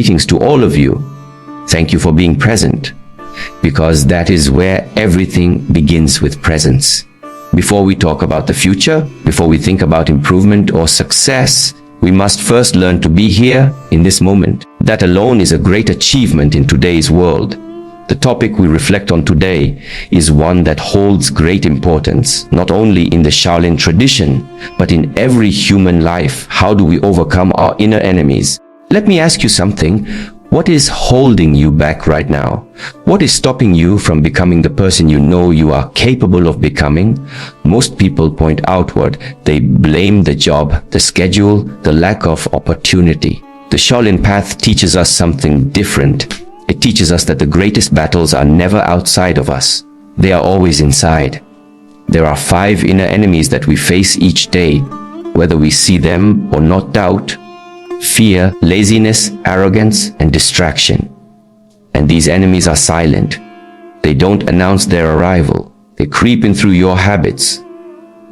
Greetings to all of you. Thank you for being present, because that is where everything begins with presence. Before we talk about the future, before we think about improvement or success, we must first learn to be here in this moment. That alone is a great achievement in today's world. The topic we reflect on today is one that holds great importance, not only in the Shaolin tradition, but in every human life. How do we overcome our inner enemies? Let me ask you something. What is holding you back right now? What is stopping you from becoming the person you know you are capable of becoming? Most people point outward. They blame the job, the schedule, the lack of opportunity. The Shaolin path teaches us something different. It teaches us that the greatest battles are never outside of us. They are always inside. There are 5 inner enemies that we face each day, whether we see them or not: doubt, fear, laziness, arrogance, and distraction. And these enemies are silent. They don't announce their arrival. They creep in through your habits.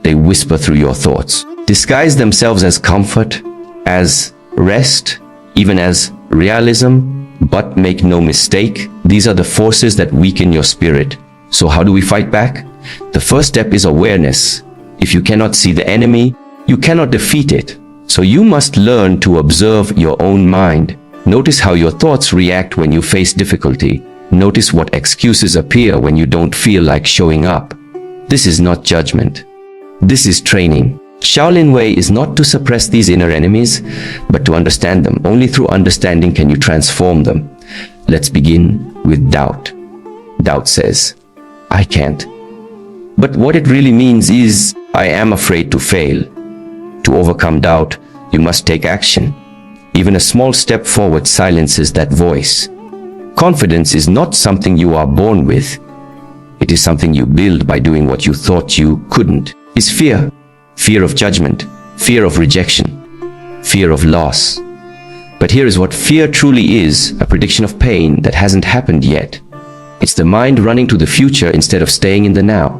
They whisper through your thoughts, disguise themselves as comfort, as rest, even as realism. But make no mistake, these are the forces that weaken your spirit. So how do we fight back? The first step is awareness. If you cannot see the enemy, you cannot defeat it. So you must learn to observe your own mind. Notice how your thoughts react when you face difficulty. Notice what excuses appear when you don't feel like showing up. This is not judgment. This is training. Shaolin way is not to suppress these inner enemies, but to understand them. Only through understanding can you transform them. Let's begin with doubt. Doubt says, I can't. But what it really means is, I am afraid to fail. To overcome doubt, you must take action. Even a small step forward silences that voice. Confidence is not something you are born with. It is something you build by doing what you thought you couldn't. Is fear. Fear of judgment, fear of rejection, fear of loss. But here is what fear truly is: a prediction of pain that hasn't happened yet. It's the mind running to the future instead of staying in the now.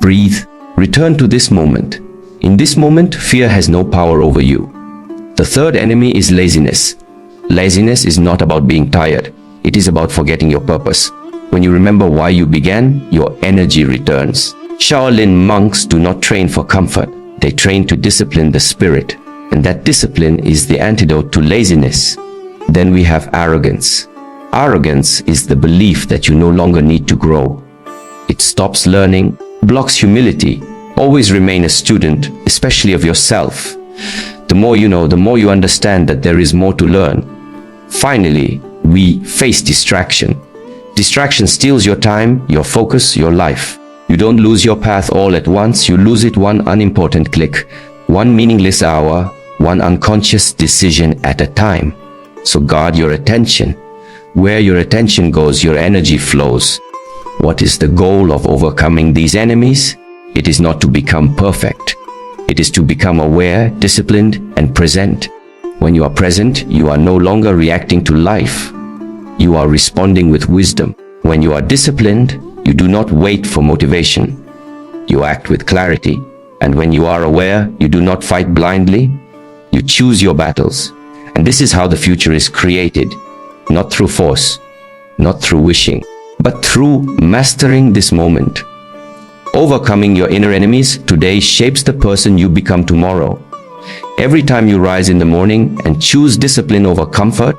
Breathe, return to this moment. In this moment, fear has no power over you. The third enemy is laziness. Laziness is not about being tired. It is about forgetting your purpose. When you remember why you began, your energy returns. Shaolin monks do not train for comfort. They train to discipline the spirit, and that discipline is the antidote to laziness. Then we have arrogance. Arrogance is the belief that you no longer need to grow. It stops learning, blocks humility. Always remain a student, especially of yourself. The more you know, the more you understand that there is more to learn. Finally, we face distraction. Distraction steals your time, your focus, your life. You don't lose your path all at once. You lose it one unimportant click, one meaningless hour, one unconscious decision at a time. So guard your attention. Where your attention goes, your energy flows. What is the goal of overcoming these enemies? It is not to become perfect. It is to become aware, disciplined, and present. When you are present, you are no longer reacting to life. You are responding with wisdom. When you are disciplined, you do not wait for motivation. You act with clarity. And when you are aware, you do not fight blindly. You choose your battles. And this is how the future is created. Not through force, not through wishing, but through mastering this moment. Overcoming your inner enemies today shapes the person you become tomorrow. Every time you rise in the morning and choose discipline over comfort,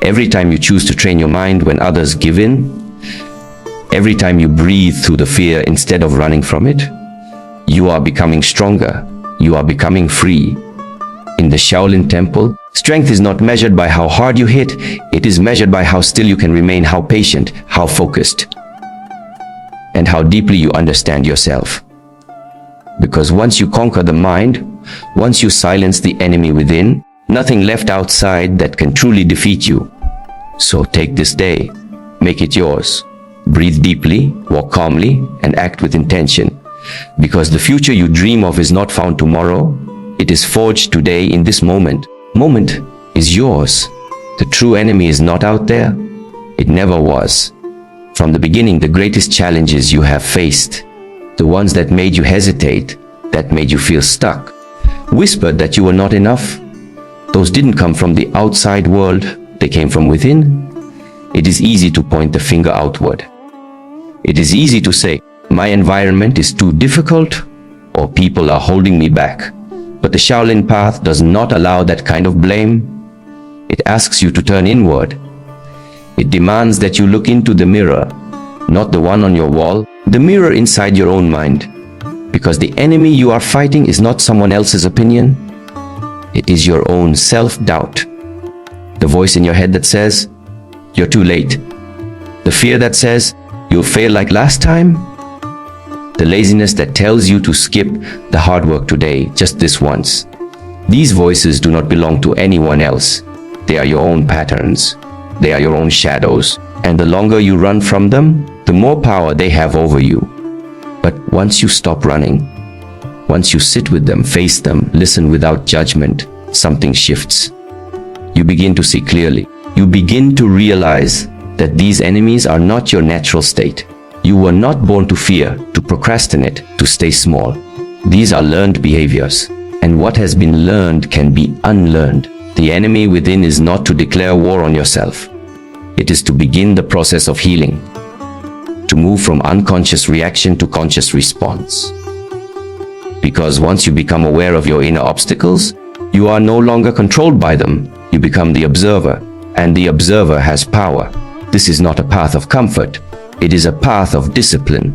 every time you choose to train your mind when others give in, every time you breathe through the fear instead of running from it, you are becoming stronger. You are becoming free. In the Shaolin temple, strength is not measured by how hard you hit. It is measured by how still you can remain, how patient, how focused, and how deeply you understand yourself. Because once you conquer the mind, once you silence the enemy within, nothing left outside that can truly defeat you. So take this day, make it yours. Breathe deeply, walk calmly, and act with intention. Because the future you dream of is not found tomorrow. It is forged today in this moment. Moment is yours. The true enemy is not out there. It never was. From the beginning, the greatest challenges you have faced, the ones that made you hesitate, that made you feel stuck, whispered that you were not enough, those didn't come from the outside world, they came from within, it is easy to point the finger outward. It is easy to say, my environment is too difficult, or people are holding me back. But the Shaolin path does not allow that kind of blame. It asks you to turn inward. It demands that you look into the mirror, not the one on your wall, the mirror inside your own mind. Because the enemy you are fighting is not someone else's opinion. It is your own self-doubt. The voice in your head that says, you're too late. The fear that says, you'll fail like last time. The laziness that tells you to skip the hard work today, just this once. These voices do not belong to anyone else. They are your own patterns. They are your own shadows. And the longer you run from them, the more power they have over you. But once you stop running, once you sit with them, face them, listen without judgment, something shifts. You begin to see clearly. You begin to realize that these enemies are not your natural state. You were not born to fear, to procrastinate, to stay small. These are learned behaviors. And what has been learned can be unlearned. The enemy within is not to declare war on yourself. It is to begin the process of healing. To move from unconscious reaction to conscious response. Because once you become aware of your inner obstacles, you are no longer controlled by them. You become the observer, and the observer has power. This is not a path of comfort. It is a path of discipline.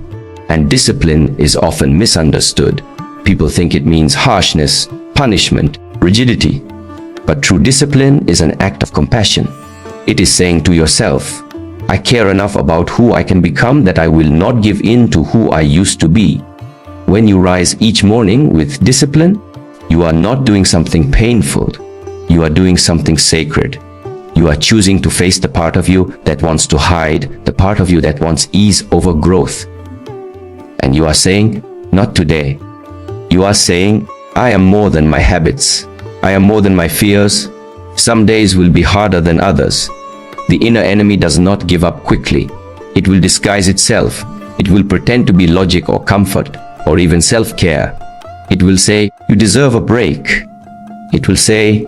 And discipline is often misunderstood. People think it means harshness, punishment, rigidity. But true discipline is an act of compassion. It is saying to yourself, I care enough about who I can become that I will not give in to who I used to be. When you rise each morning with discipline, you are not doing something painful. You are doing something sacred. You are choosing to face the part of you that wants to hide, the part of you that wants ease over growth. And you are saying, not today. You are saying, I am more than my habits. I am more than my fears. Some days will be harder than others. The inner enemy does not give up quickly. It will disguise itself. It will pretend to be logic or comfort, or even self-care. It will say, you deserve a break. It will say,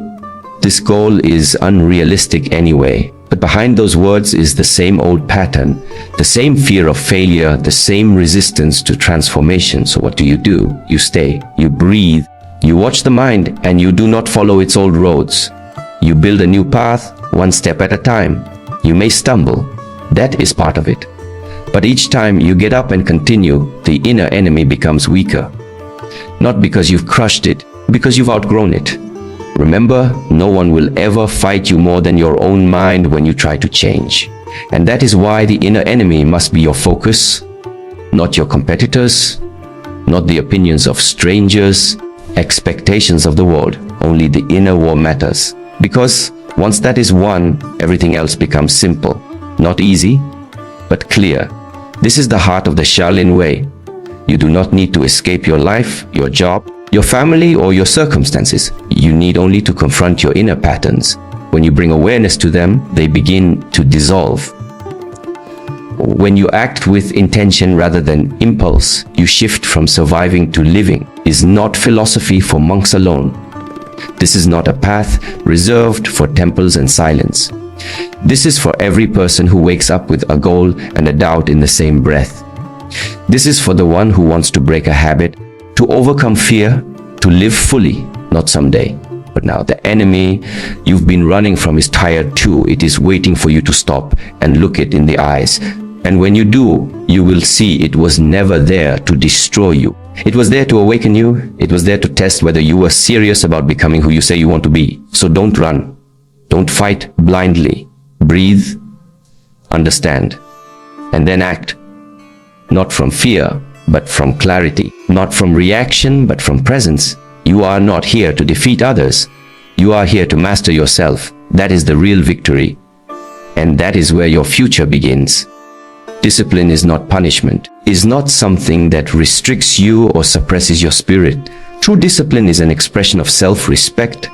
this goal is unrealistic anyway. But behind those words is the same old pattern, the same fear of failure, the same resistance to transformation. So what do? You stay, you breathe, you watch the mind, and you do not follow its old roads. You build a new path, one step at a time. You may stumble. That is part of it. But each time you get up and continue, the inner enemy becomes weaker. Not because you've crushed it, because you've outgrown it. Remember, no one will ever fight you more than your own mind when you try to change. And that is why the inner enemy must be your focus, not your competitors, not the opinions of strangers, expectations of the world. Only the inner war matters. Because once that is won, everything else becomes simple. Not easy, but clear. This is the heart of the Shaolin way. You do not need to escape your life, your job, your family, or your circumstances. You need only to confront your inner patterns. When you bring awareness to them, they begin to dissolve. When you act with intention rather than impulse, you shift from surviving to living. Is not philosophy for monks alone. This is not a path reserved for temples and silence. This is for every person who wakes up with a goal and a doubt in the same breath. This is for the one who wants to break a habit, to overcome fear, to live fully, not someday, but now. The enemy you've been running from is tired too. It is waiting for you to stop and look it in the eyes. And when you do, you will see it was never there to destroy you. It was there to awaken you. It was there to test whether you were serious about becoming who you say you want to be. So don't run. Don't fight blindly. Breathe, understand, and then act. Not from fear, but from clarity. Not from reaction, but from presence. You are not here to defeat others. You are here to master yourself. That is the real victory. And that is where your future begins. Discipline is not punishment, is not something that restricts you or suppresses your spirit. True discipline is an expression of self-respect.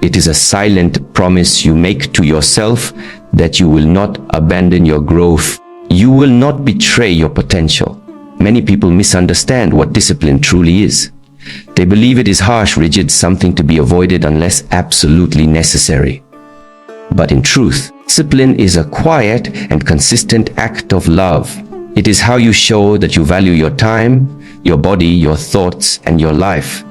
It is a silent promise you make to yourself that you will not abandon your growth. You will not betray your potential. Many people misunderstand what discipline truly is. They believe it is harsh, rigid, something to be avoided unless absolutely necessary. But in truth, discipline is a quiet and consistent act of love. It is how you show that you value your time, your body, your thoughts, and your life.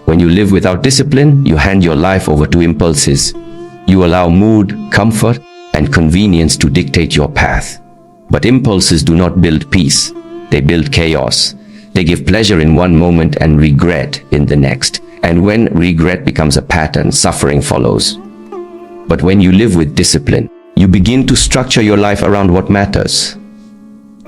When you live without discipline, you hand your life over to impulses. You allow mood, comfort, and convenience to dictate your path. But impulses do not build peace. They build chaos. They give pleasure in one moment and regret in the next. And when regret becomes a pattern, suffering follows. But when you live with discipline, you begin to structure your life around what matters.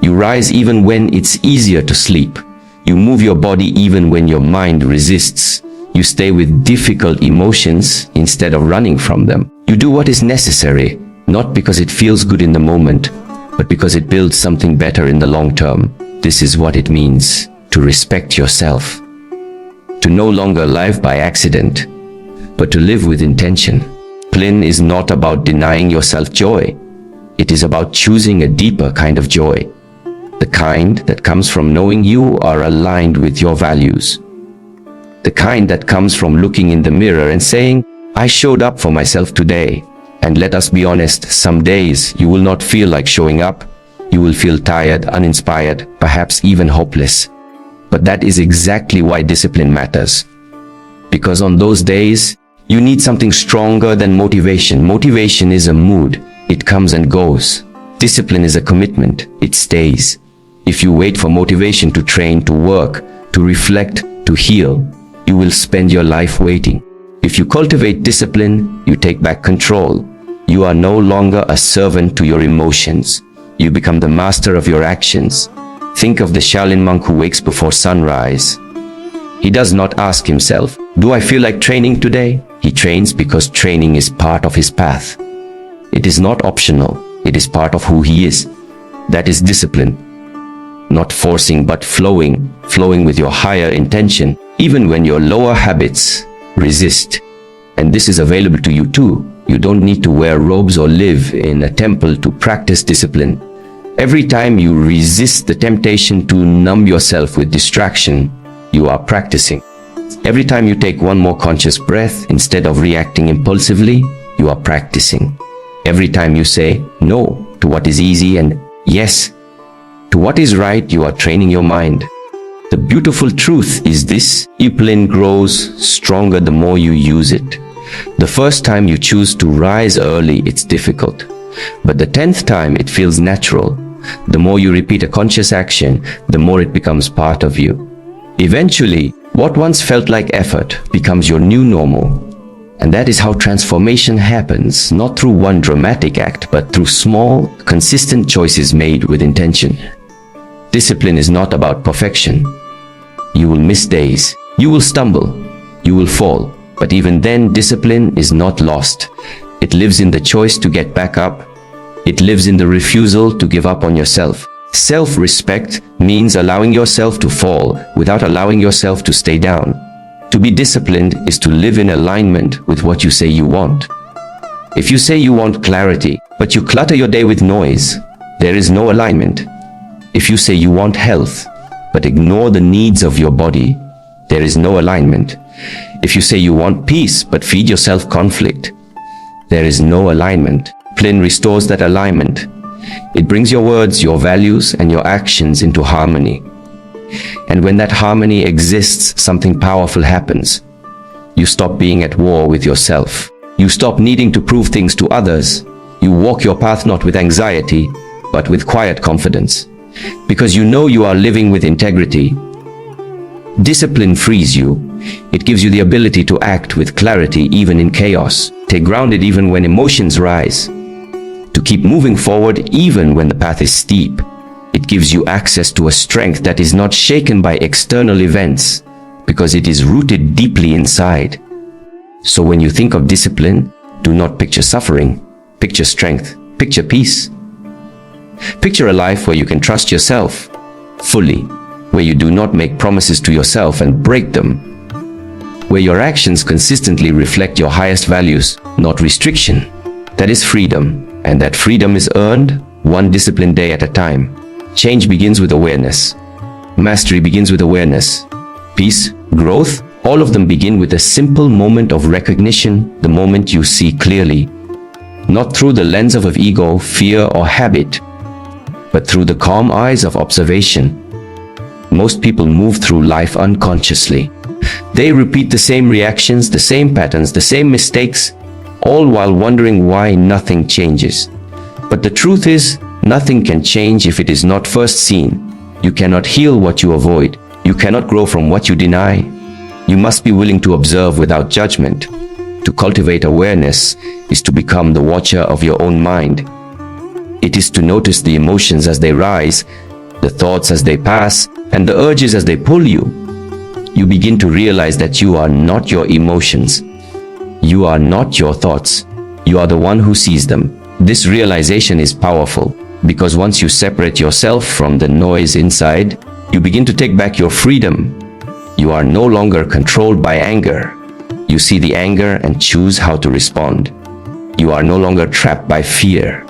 You rise even when it's easier to sleep. You move your body even when your mind resists. You stay with difficult emotions instead of running from them. You do what is necessary, not because it feels good in the moment, but because it builds something better in the long term. This is what it means to respect yourself. To no longer live by accident, but to live with intention. Discipline is not about denying yourself joy. It is about choosing a deeper kind of joy. The kind that comes from knowing you are aligned with your values. The kind that comes from looking in the mirror and saying, I showed up for myself today. And let us be honest, some days you will not feel like showing up. You will feel tired, uninspired, perhaps even hopeless. But that is exactly why discipline matters. Because on those days, you need something stronger than motivation. Motivation is a mood. It comes and goes. Discipline is a commitment. It stays. If you wait for motivation to train, to work, to reflect, to heal, you will spend your life waiting. If you cultivate discipline, you take back control. You are no longer a servant to your emotions. You become the master of your actions. Think of the Shaolin monk who wakes before sunrise. He does not ask himself, do I feel like training today? He trains because training is part of his path. It is not optional. It is part of who he is. That is discipline. Not forcing, but flowing with your higher intention, even when your lower habits resist. And this is available to you too. You don't need to wear robes or live in a temple to practice discipline. Every time you resist the temptation to numb yourself with distraction, you are practicing. Every time you take one more conscious breath instead of reacting impulsively, you are practicing. Every time you say no to what is easy and yes to what is right, you are training your mind. The beautiful truth is this: discipline grows stronger the more you use it. The first time you choose to rise early, it's difficult. But the 10th time, it feels natural. The more you repeat a conscious action, the more it becomes part of you. Eventually, what once felt like effort becomes your new normal. And that is how transformation happens, not through one dramatic act, but through small, consistent choices made with intention. Discipline is not about perfection. You will miss days. You will stumble. You will fall. But even then, discipline is not lost. It lives in the choice to get back up. It lives in the refusal to give up on yourself. Self-respect means allowing yourself to fall without allowing yourself to stay down. To be disciplined is to live in alignment with what you say you want. If you say you want clarity, but you clutter your day with noise, there is no alignment. If you say you want health, but ignore the needs of your body, there is no alignment. If you say you want peace, but feed yourself conflict, there is no alignment. Discipline restores that alignment. It brings your words, your values, and your actions into harmony. And when that harmony exists, something powerful happens. You stop being at war with yourself. You stop needing to prove things to others. You walk your path not with anxiety, but with quiet confidence. Because you know you are living with integrity. Discipline frees you. It gives you the ability to act with clarity even in chaos. Stay grounded even when emotions rise. To keep moving forward even when the path is steep. It gives you access to a strength that is not shaken by external events, because it is rooted deeply inside. So when you think of discipline, do not picture suffering. Picture strength. Picture peace. Picture a life where you can trust yourself fully, where you do not make promises to yourself and break them, where your actions consistently reflect your highest values, not restriction. That is freedom, and that freedom is earned one disciplined day at a time. Change begins with awareness. Mastery begins with awareness. Peace, growth, all of them begin with a simple moment of recognition, the moment you see clearly. not through the lens of ego, fear, or habit, but through the calm eyes of observation. Most people move through life unconsciously. They repeat the same reactions, the same patterns, the same mistakes, all while wondering why nothing changes. But the truth is, nothing can change if it is not first seen. You cannot heal what you avoid. You cannot grow from what you deny. You must be willing to observe without judgment. To cultivate awareness is to become the watcher of your own mind. It is to notice the emotions as they rise, the thoughts as they pass, and the urges as they pull you. You begin to realize that you are not your emotions. You are not your thoughts. You are the one who sees them. This realization is powerful because once you separate yourself from the noise inside, you begin to take back your freedom. You are no longer controlled by anger. You see the anger and choose how to respond. You are no longer trapped by fear.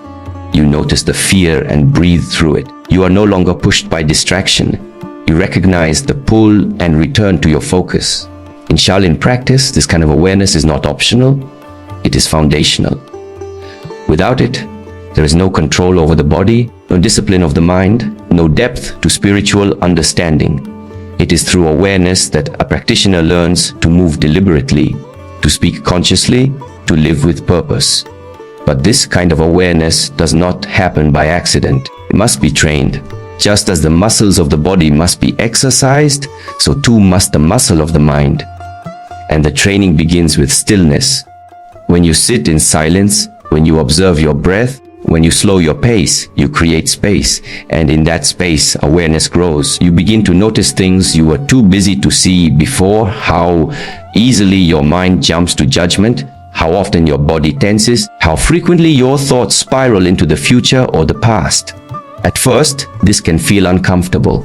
You notice the fear and breathe through it. You are no longer pushed by distraction. You recognize the pull and return to your focus. In Shaolin practice, this kind of awareness is not optional, it is foundational. Without it, there is no control over the body, no discipline of the mind, no depth to spiritual understanding. It is through awareness that a practitioner learns to move deliberately, to speak consciously, to live with purpose. But this kind of awareness does not happen by accident. It must be trained. Just as the muscles of the body must be exercised, so too must the muscle of the mind. And the training begins with stillness. When you sit in silence, when you observe your breath, when you slow your pace, you create space. And in that space, awareness grows. You begin to notice things you were too busy to see before, how easily your mind jumps to judgment, how often your body tenses, how frequently your thoughts spiral into the future or the past. At first, this can feel uncomfortable.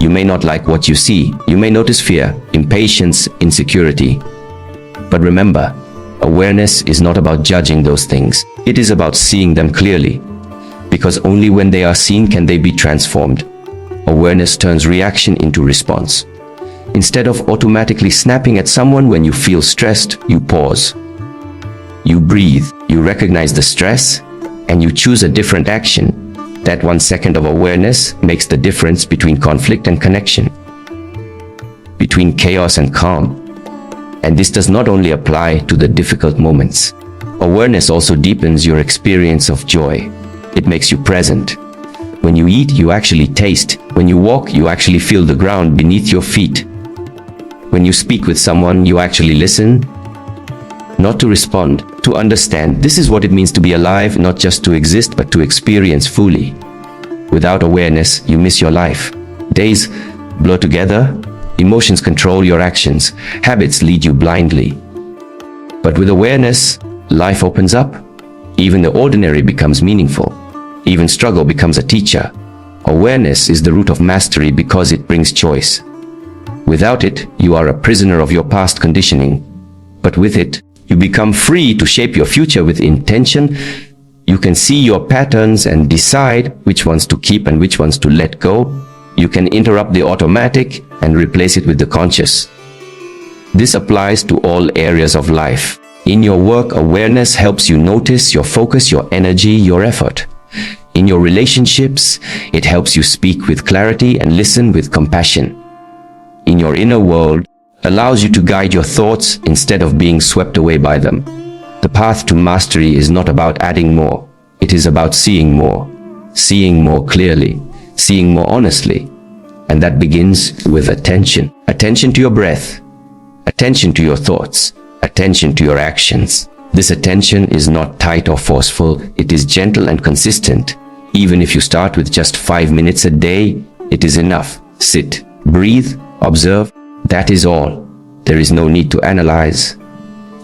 You may not like what you see. You may notice fear, impatience, insecurity. But remember, awareness is not about judging those things. It is about seeing them clearly. Because only when they are seen can they be transformed. Awareness turns reaction into response. Instead of automatically snapping at someone when you feel stressed, you pause. You breathe, you recognize the stress, and you choose a different action. That 1 second of awareness makes the difference between conflict and connection, between chaos and calm. And this does not only apply to the difficult moments. Awareness also deepens your experience of joy. It makes you present. When you eat, you actually taste. When you walk, you actually feel the ground beneath your feet. When you speak with someone, you actually listen, not to respond, to understand. This is what it means to be alive, not just to exist, but to experience fully. Without awareness, you miss your life. Days blur together, emotions control your actions, habits lead you blindly. But with awareness, life opens up. Even the ordinary becomes meaningful. Even struggle becomes a teacher. Awareness is the root of mastery because it brings choice. Without it, you are a prisoner of your past conditioning. But with it, you become free to shape your future with intention. You can see your patterns and decide which ones to keep and which ones to let go. You can interrupt the automatic and replace it with the conscious. This applies to all areas of life. In your work, awareness helps you notice your focus, your energy, your effort. In your relationships, it helps you speak with clarity and listen with compassion. In your inner world, allows you to guide your thoughts instead of being swept away by them. The path to mastery is not about adding more. It is about seeing more clearly, seeing more honestly. And that begins with attention. Attention to your breath, attention to your thoughts, attention to your actions. This attention is not tight or forceful. It is gentle and consistent. Even if you start with just 5 minutes a day, it is enough. Sit, breathe, observe. That is all. There is no need to analyze.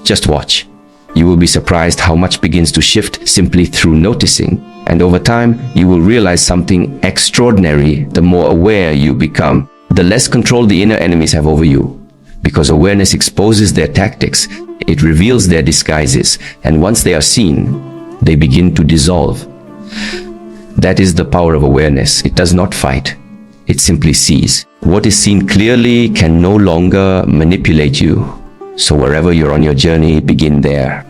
Just watch. You will be surprised how much begins to shift simply through noticing. And over time, you will realize something extraordinary. The more aware you become, the less control the inner enemies have over you. Because awareness exposes their tactics, it reveals their disguises, and once they are seen, they begin to dissolve. That is the power of awareness. It does not fight. It simply sees. What is seen clearly can no longer manipulate you. So wherever you're on your journey, begin there.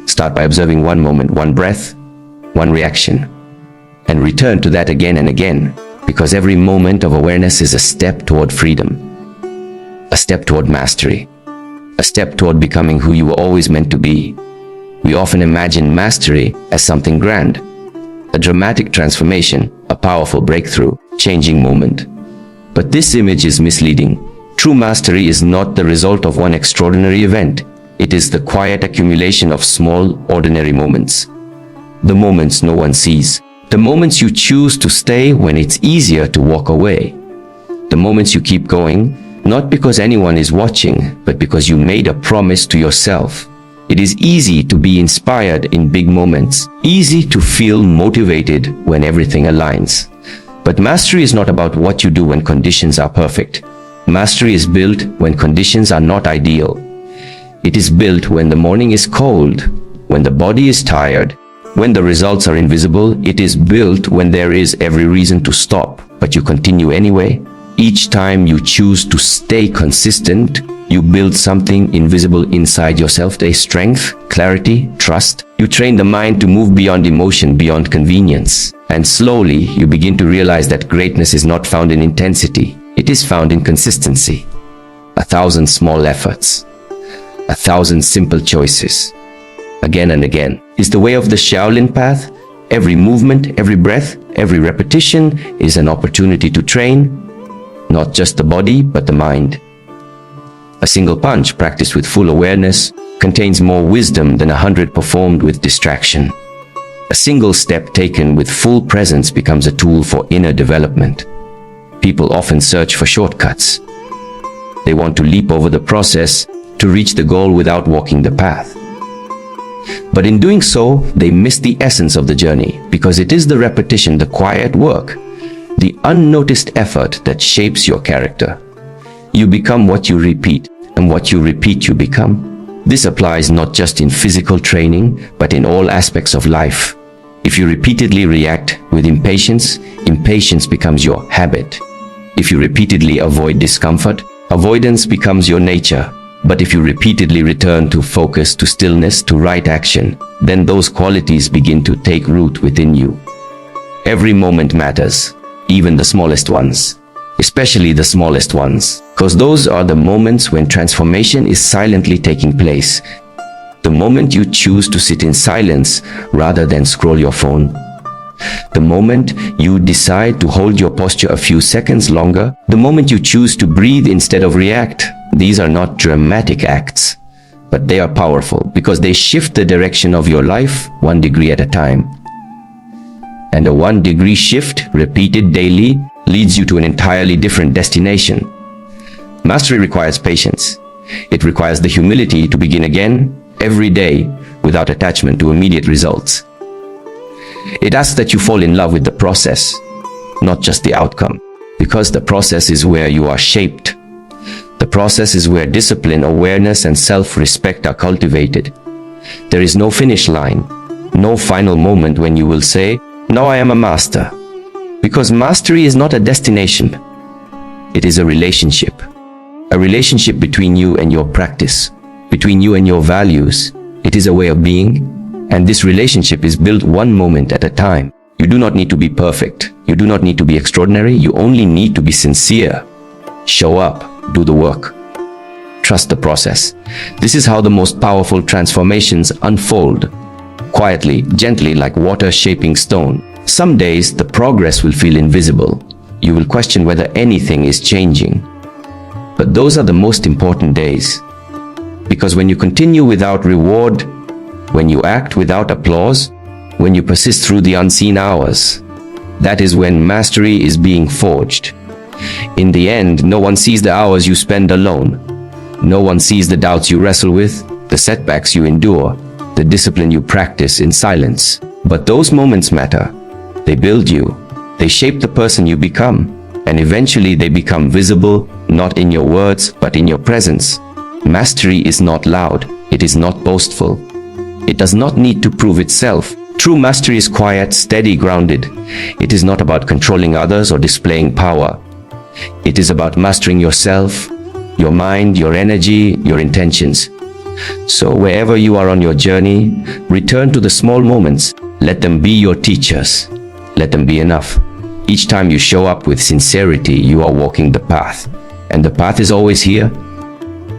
Start by observing one moment, one breath, one reaction, and return to that again and again, because every moment of awareness is a step toward freedom, a step toward mastery, a step toward becoming who you were always meant to be. We often imagine mastery as something grand, a dramatic transformation, a powerful breakthrough, changing moment. But this image is misleading. True mastery is not the result of one extraordinary event. It is the quiet accumulation of small, ordinary moments. The moments no one sees. The moments you choose to stay when it's easier to walk away. The moments you keep going, not because anyone is watching, but because you made a promise to yourself. It is easy to be inspired in big moments, easy to feel motivated when everything aligns. But mastery is not about what you do when conditions are perfect. Mastery is built when conditions are not ideal. It is built when the morning is cold, when the body is tired, when the results are invisible. It is built when there is every reason to stop, but you continue anyway. Each time you choose to stay consistent, you build something invisible inside yourself. A strength, clarity, trust. You train the mind to move beyond emotion, beyond convenience. And slowly, you begin to realize that greatness is not found in intensity. It is found in consistency. 1,000 small efforts. 1,000 simple choices. Again and again. Is the way of the Shaolin path. Every movement, every breath, every repetition is an opportunity to train, not just the body, but the mind. A single punch practiced with full awareness contains more wisdom than 100 performed with distraction. A single step taken with full presence becomes a tool for inner development. People often search for shortcuts. They want to leap over the process to reach the goal without walking the path. But in doing so, they miss the essence of the journey, because it is the repetition, the quiet work, the unnoticed effort that shapes your character. You become what you repeat, and what you repeat you become. This applies not just in physical training, but in all aspects of life. If you repeatedly react with impatience, impatience becomes your habit. If you repeatedly avoid discomfort, avoidance becomes your nature. But if you repeatedly return to focus, to stillness, to right action, then those qualities begin to take root within you. Every moment matters, even the smallest ones. Especially the smallest ones, because those are the moments when transformation is silently taking place. The moment you choose to sit in silence rather than scroll your phone. The moment you decide to hold your posture a few seconds longer. The moment you choose to breathe instead of react. These are not dramatic acts, but they are powerful because they shift the direction of your life 1 degree at a time. And a 1 degree shift, repeated daily, leads you to an entirely different destination. Mastery requires patience. It requires the humility to begin again, every day, without attachment to immediate results. It asks that you fall in love with the process, not just the outcome, because the process is where you are shaped. The process is where discipline, awareness, and self-respect are cultivated. There is no finish line, no final moment when you will say, "Now I am a master." Because mastery is not a destination. It is a relationship. A relationship between you and your practice, between you and your values. It is a way of being, and this relationship is built one moment at a time. You do not need to be perfect. You do not need to be extraordinary. You only need to be sincere. Show up. Do the work. Trust the process. This is how the most powerful transformations unfold. Quietly, gently, like water shaping stone. Some days, the progress will feel invisible. You will question whether anything is changing. But those are the most important days. Because when you continue without reward, when you act without applause, when you persist through the unseen hours, that is when mastery is being forged. In the end, no one sees the hours you spend alone. No one sees the doubts you wrestle with, the setbacks you endure, the discipline you practice in silence. But those moments matter. They build you. They shape the person you become. And eventually they become visible, not in your words, but in your presence. Mastery is not loud. It is not boastful. It does not need to prove itself. True mastery is quiet, steady, grounded. It is not about controlling others or displaying power. It is about mastering yourself, your mind, your energy, your intentions. So wherever you are on your journey, return to the small moments. Let them be your teachers. Let them be enough. Each time you show up with sincerity, you are walking the path. And the path is always here,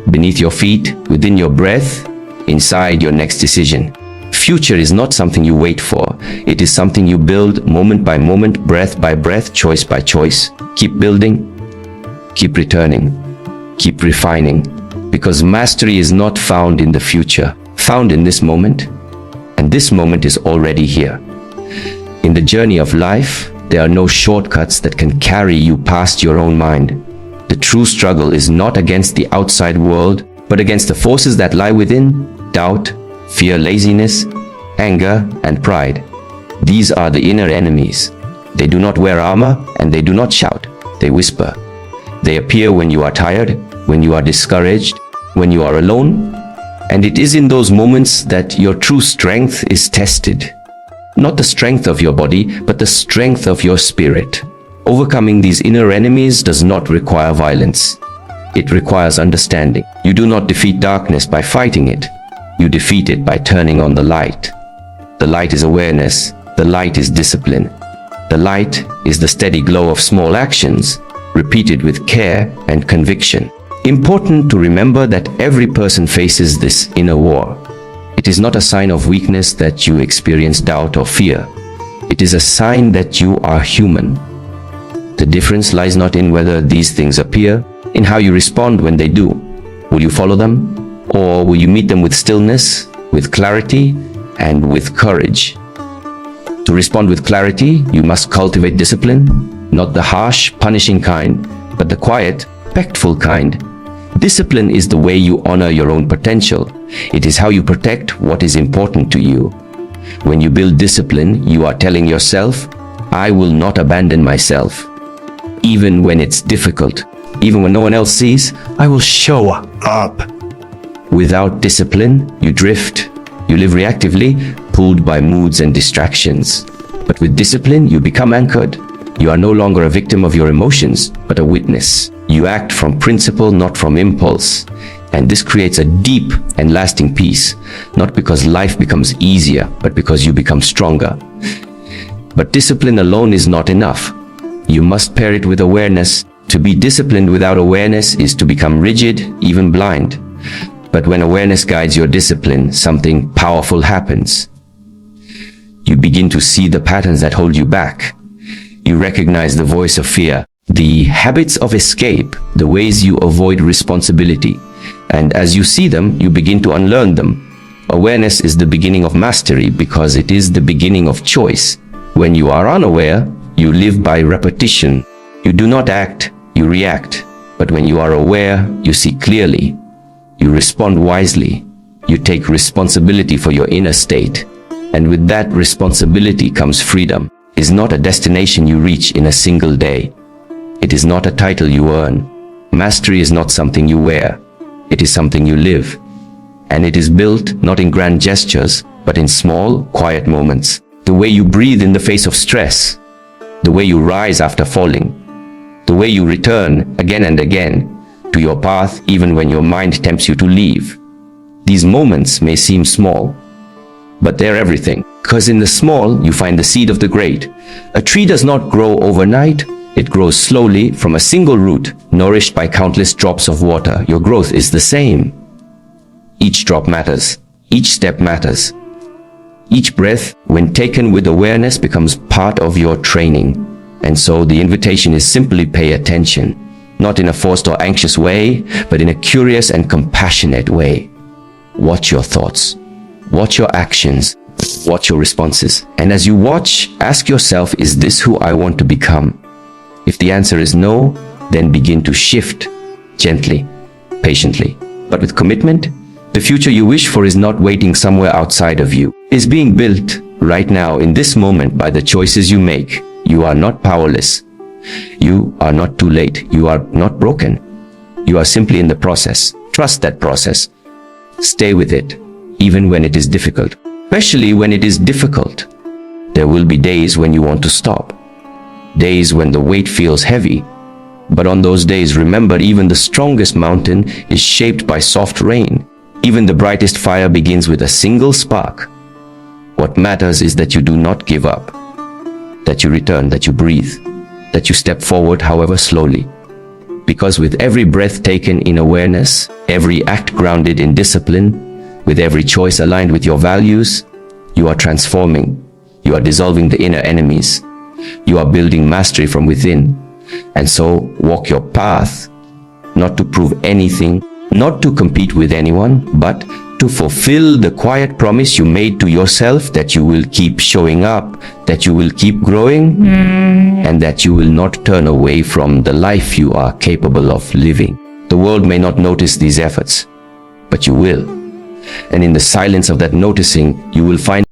beneath your feet, within your breath, inside your next decision. Future is not something you wait for. It is something you build moment by moment, breath by breath, choice by choice. Keep building, keep returning, keep refining. Because mastery is not found in the future, found in this moment. And this moment is already here. In the journey of life, there are no shortcuts that can carry you past your own mind. The true struggle is not against the outside world, but against the forces that lie within: doubt, fear, laziness, anger, and pride. These are the inner enemies. They do not wear armor, and they do not shout. They whisper. They appear when you are tired, when you are discouraged, when you are alone. And it is in those moments that your true strength is tested. Not the strength of your body, but the strength of your spirit. Overcoming these inner enemies does not require violence. It requires understanding. You do not defeat darkness by fighting it. You defeat it by turning on the light. The light is awareness. The light is discipline. The light is the steady glow of small actions, repeated with care and conviction. Important to remember that every person faces this inner war. It is not a sign of weakness that you experience doubt or fear. It is a sign that you are human. The difference lies not in whether these things appear, in how you respond when they do. Will you follow them? Or will you meet them with stillness, with clarity, and with courage? To respond with clarity, you must cultivate discipline, not the harsh, punishing kind, but the quiet, respectful kind. Discipline is the way you honor your own potential. It is how you protect what is important to you. When you build discipline, you are telling yourself, I will not abandon myself. Even when it's difficult, even when no one else sees, I will show up. Without discipline, you drift. You live reactively, pulled by moods and distractions. But with discipline, you become anchored. You are no longer a victim of your emotions, but a witness. You act from principle, not from impulse. And this creates a deep and lasting peace, not because life becomes easier, but because you become stronger. But discipline alone is not enough. You must pair it with awareness. To be disciplined without awareness is to become rigid, even blind. But when awareness guides your discipline, something powerful happens. You begin to see the patterns that hold you back. You recognize the voice of fear, the habits of escape, the ways you avoid responsibility. And as you see them, you begin to unlearn them. Awareness is the beginning of mastery because it is the beginning of choice. When you are unaware, you live by repetition. You do not act, you react. But when you are aware, you see clearly. You respond wisely. You take responsibility for your inner state. And with that responsibility comes freedom. It is not a destination you reach in a single day. It is not a title you earn. Mastery is not something you wear. It is something you live. And it is built not in grand gestures, but in small, quiet moments. The way you breathe in the face of stress. The way you rise after falling. The way you return again and again to your path even when your mind tempts you to leave. These moments may seem small, but they're everything. Because in the small, you find the seed of the great. A tree does not grow overnight. It grows slowly from a single root, nourished by countless drops of water. Your growth is the same. Each drop matters. Each step matters. Each breath, when taken with awareness, becomes part of your training. And so the invitation is simply pay attention. Not in a forced or anxious way, but in a curious and compassionate way. Watch your thoughts. Watch your actions. Watch your responses. And as you watch, ask yourself, is this who I want to become? If the answer is no, then begin to shift gently, patiently, but with commitment. The future you wish for is not waiting somewhere outside of you. It is being built right now in this moment by the choices you make. You are not powerless. You are not too late. You are not broken. You are simply in the process. Trust that process. Stay with it, even when it is difficult. Especially when it is difficult. There will be days when you want to stop. Days when the weight feels heavy. But on those days, remember, even the strongest mountain is shaped by soft rain. Even the brightest fire begins with a single spark. What matters is that you do not give up, that you return, that you breathe, that you step forward, however slowly. Because with every breath taken in awareness, every act grounded in discipline, with every choice aligned with your values, you are transforming. You are dissolving the inner enemies. You are building mastery from within. And so walk your path, not to prove anything, not to compete with anyone, but to fulfill the quiet promise you made to yourself that you will keep showing up, that you will keep growing, and that you will not turn away from the life you are capable of living. The world may not notice these efforts, but you will. And in the silence of that noticing, you will find